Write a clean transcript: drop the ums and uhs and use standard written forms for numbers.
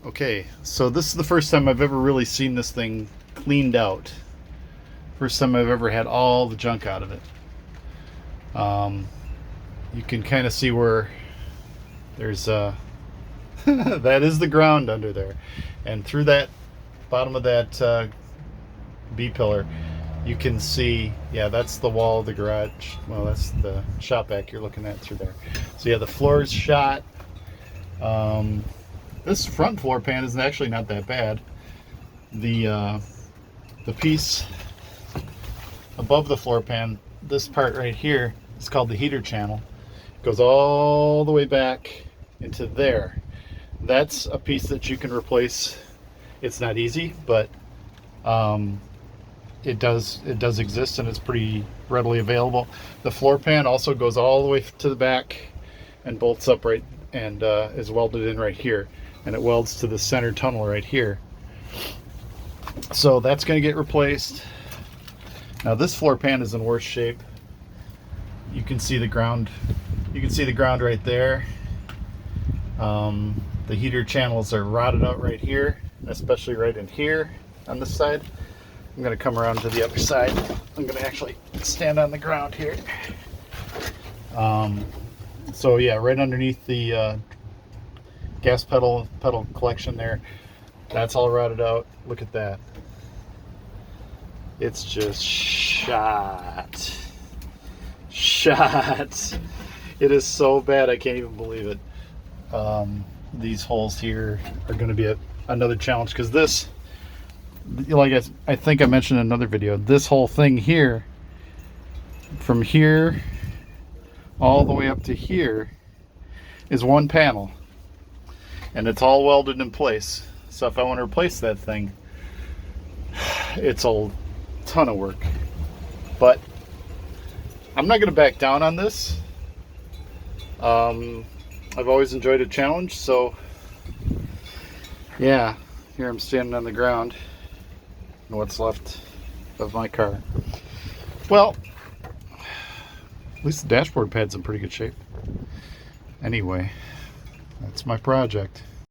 Okay, so this is the first time I've ever really seen this thing cleaned out. First time I've ever had all the junk out of it. You can kind of see where there's that is the ground under there, and through that bottom of that B pillar, you can see, yeah, that's the wall of the garage. Well, that's the shop vac you're looking at through there. So yeah, the floor is shot. This front floor pan is actually not that bad. The piece above the floor pan, this part right here, is called the heater channel. It goes all the way back into there. That's a piece that you can replace. It's not easy, but it does exist, and it's pretty readily available. The floor pan also goes all the way to the back and bolts up right, and is welded in right here, and it welds to the center tunnel right here. So that's going to get replaced. Now this floor pan is in worse shape. You can see the ground. You can see the ground right there. The heater channels are rotted out right here, especially right in here on this side. I'm going to come around to the other side. I'm going to actually stand on the ground here. So yeah, right underneath the gas pedal collection there, that's all rotted out. Look at that. It's just shot. It is so bad, I can't even believe it. These holes here are going to be another challenge, because this, like I think I mentioned in another video, this whole thing here, from here all the way up to here, is one panel, and it's all welded in place. So if I want to replace that thing, it's a ton of work. But I'm not going to back down on this. I've always enjoyed a challenge, so yeah, here I'm standing on the ground and what's left of my car. Well, at least the dashboard pad's in pretty good shape. Anyway, that's my project.